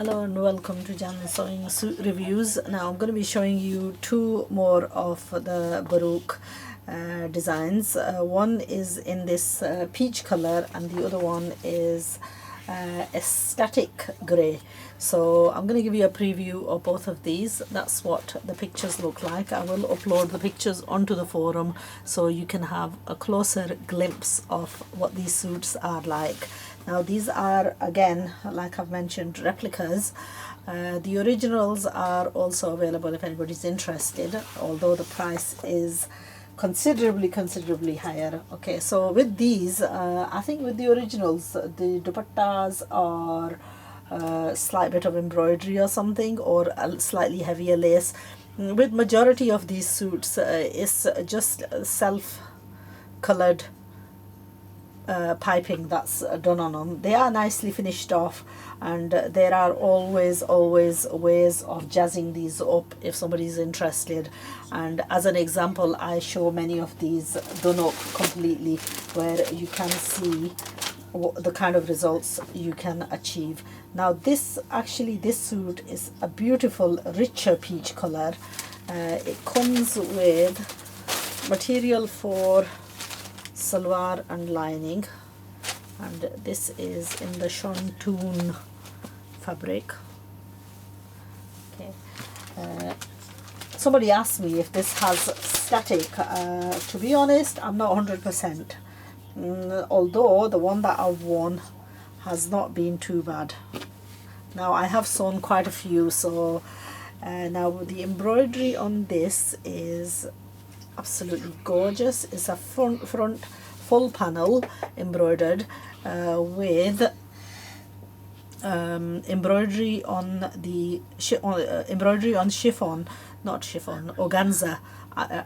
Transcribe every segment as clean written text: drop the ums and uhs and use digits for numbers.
Hello and welcome to Jan Sewing Suit Reviews. Now I'm going to be showing you two more of the baroque designs. One is in this peach color and the other one is a static grey. So I'm going to give you a preview of both of these. That's what the pictures look like. I will upload the pictures onto the forum so you can have a closer glimpse of what these suits are like. Now these are, again, like I've mentioned, replicas. The originals are also available if anybody's interested, although the price is considerably higher. Okay, so with these, I think with the originals, the dupattas are a slight bit of embroidery or something, or a slightly heavier lace. With majority of these suits, it's just self-colored piping that's done on them. They are nicely finished off, and there are always ways of jazzing these up if somebody's interested. And as an example, I show many of these done up completely, where you can see the kind of results you can achieve. Now this suit is a beautiful richer peach color. It comes with material for salwar and lining, and this is in the shantoon fabric. Okay, somebody asked me if this has static. To be honest, I'm not 100%, although the one that I've worn has not been too bad. Now I have sewn quite a few, so now the embroidery on this is absolutely gorgeous. It's a front full panel embroidered with embroidery on the embroidery on chiffon, not chiffon, organza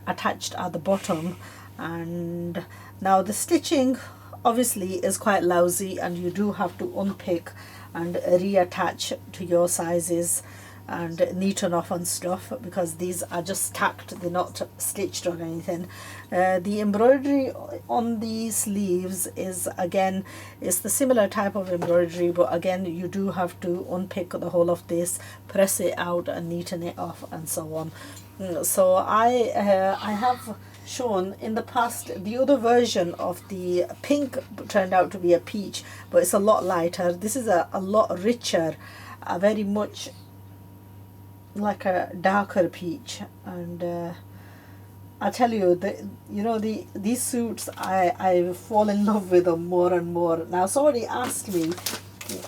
attached at the bottom. And now the stitching obviously is quite lousy, and you do have to unpick and reattach to your sizes and neaten off and stuff, because these are just tacked, they're not stitched or anything. The embroidery on the sleeves is, again, it's the similar type of embroidery, but again you do have to unpick the whole of this, press it out and neaten it off and so on. So I have shown in the past the other version of the pink, turned out to be a peach, but it's a lot lighter. This is a lot richer, a very much like a darker peach. And I tell you, these suits, I fall in love with them more and more. Now somebody asked me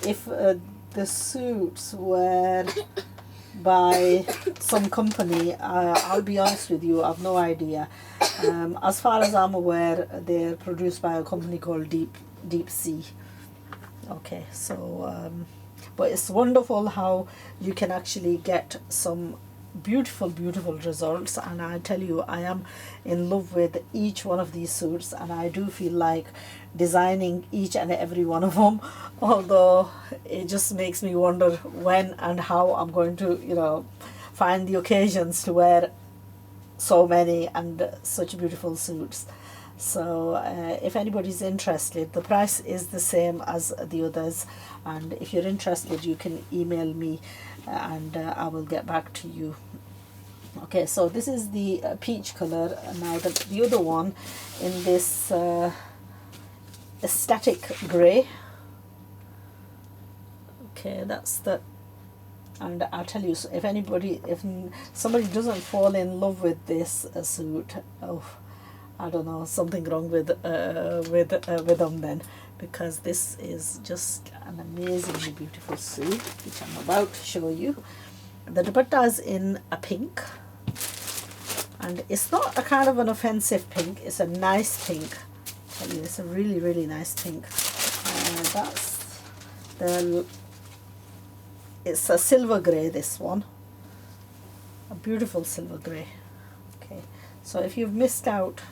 if the suits were by some company. I'll be honest with you, I've no idea. As far as I'm aware, they're produced by a company called Deep Sea. Okay, so but it's wonderful how you can actually get some beautiful results, and I tell you, I am in love with each one of these suits, and I do feel like designing each and every one of them, although it just makes me wonder when and how I'm going to find the occasions to wear so many and such beautiful suits. So if anybody's interested, the price is the same as the others, and if you're interested you can email me and I will get back to you. Okay, so this is the peach color. Now the other one in this static grey. Okay, that's the, and I'll tell you, if somebody doesn't fall in love with this suit, oh, I don't know, something wrong with them then, because this is just an amazingly beautiful suit, which I'm about to show you. The dupatta is in a pink, and it's not a kind of an offensive pink, it's a nice pink. I tell you, it's a really nice pink. That's it's a silver grey, this one, a beautiful silver grey. Okay, so if you've missed out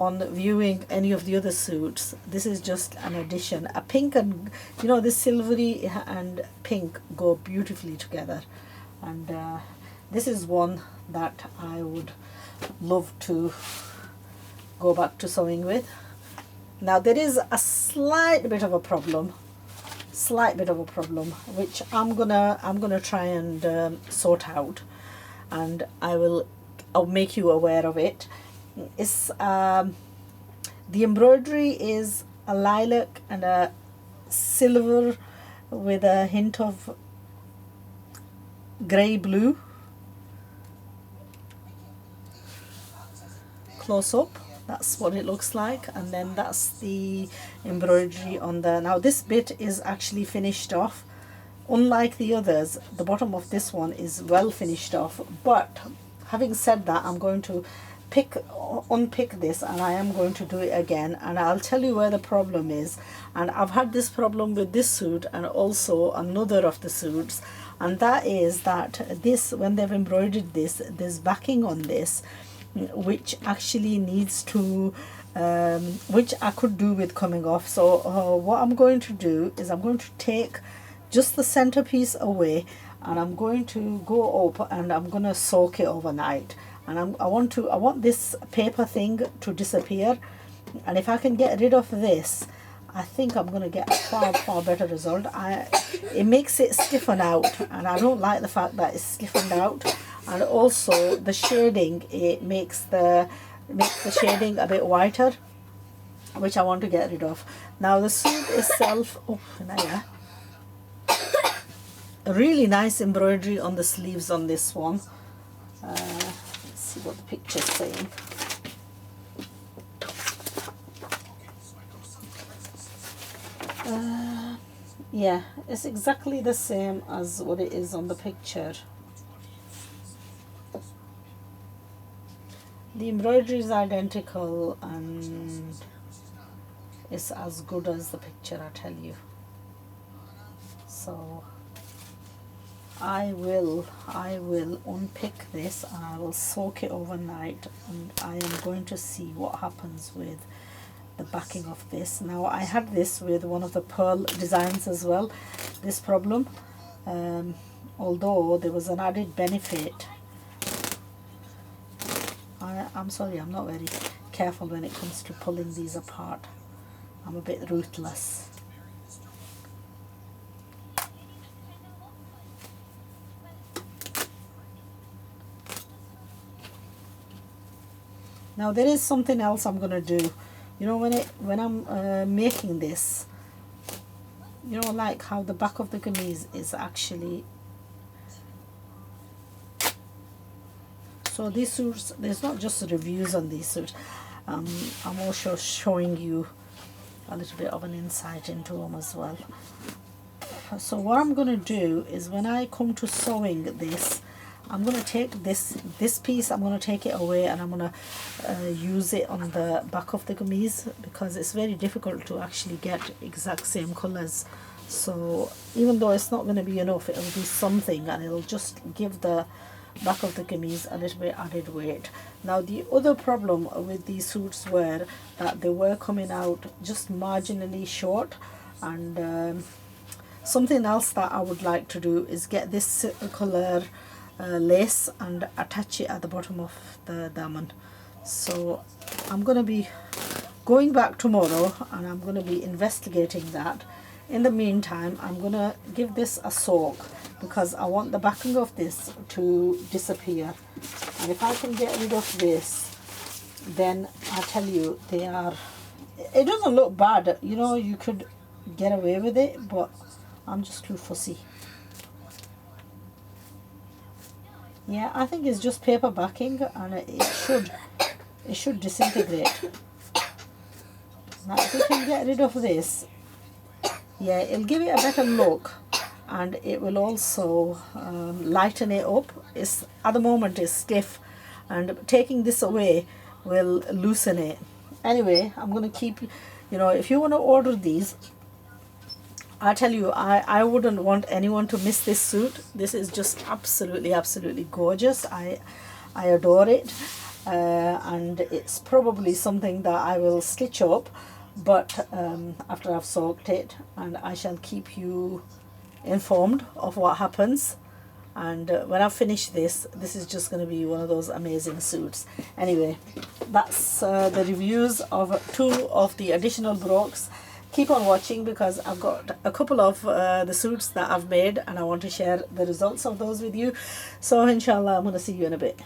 on viewing any of the other suits, this is just an addition. A pink and this silvery and pink go beautifully together, and this is one that I would love to go back to sewing with. Now there is a slight bit of a problem slight bit of a problem, which I'm gonna try and sort out, and I'll make you aware of it. It's the embroidery is a lilac and a silver with a hint of grey blue. Close up, that's what it looks like, and then that's the embroidery on the, now this bit is actually finished off. Unlike the others, the bottom of this one is well finished off, but having said that, I'm going to unpick this, and I am going to do it again, and I'll tell you where the problem is. And I've had this problem with this suit and also another of the suits, and that is that this, when they've embroidered this, there's backing on this which actually needs to which I could do with coming off. So what I'm going to do is I'm going to take just the centerpiece away, and I'm going to go up and I'm going to soak it overnight, and I want this paper thing to disappear, and if I can get rid of this, I think I'm going to get a far better result. It makes it stiffen out, and I don't like the fact that it's stiffened out. And also the shading, it makes the shading a bit whiter, which I want to get rid of. Now the suit itself, oh, yeah, a really nice embroidery on the sleeves on this one. Let's see what the picture's saying. Yeah, it's exactly the same as what it is on the picture. The embroidery is identical, and it's as good as the picture, I tell you. So I will unpick this, and I will soak it overnight, and I am going to see what happens with the backing of this. Now I had this with one of the pearl designs as well, this problem, although there was an added benefit. I'm sorry, I'm not very careful when it comes to pulling these apart. I'm a bit ruthless. Now there is something else I'm going to do. You know, when I'm making this, you know, like how the back of the kameez is actually, so these suits, there's not just reviews on these suits, I'm also showing you a little bit of an insight into them as well. So what I'm going to do is, when I come to sewing this, I'm going to take this piece, I'm going to take it away, and I'm going to use it on the back of the kameez, because it's very difficult to actually get exact same colors. So even though it's not going to be enough, it'll be something, and it'll just give the back of the kameez a little bit added weight. Now the other problem with these suits were that they were coming out just marginally short, and something else that I would like to do is get this color lace and attach it at the bottom of the daman. So I'm going to be going back tomorrow, and I'm going to be investigating that. In the meantime, I'm going to give this a soak, because I want the backing of this to disappear, and if I can get rid of this, then I tell you, it doesn't look bad, you know, you could get away with it, but I'm just too fussy. Yeah, I think it's just paper backing, and it should disintegrate. Now if we can get rid of this, yeah, it'll give it a better look, and it will also lighten it up. It's, at the moment it's stiff, and taking this away will loosen it. Anyway, I'm going to keep, you know, if you want to order these, I tell you, I wouldn't want anyone to miss this suit. This is just absolutely gorgeous. I adore it, and it's probably something that I will stitch up, but after I've soaked it, and I shall keep you informed of what happens. And when I finish this is just going to be one of those amazing suits. Anyway, that's the reviews of 2 of the additional baroques. keep on watching, because I've got a couple of the suits that I've made and I want to share the results of those with you. So inshallah, I'm going to see you in a bit.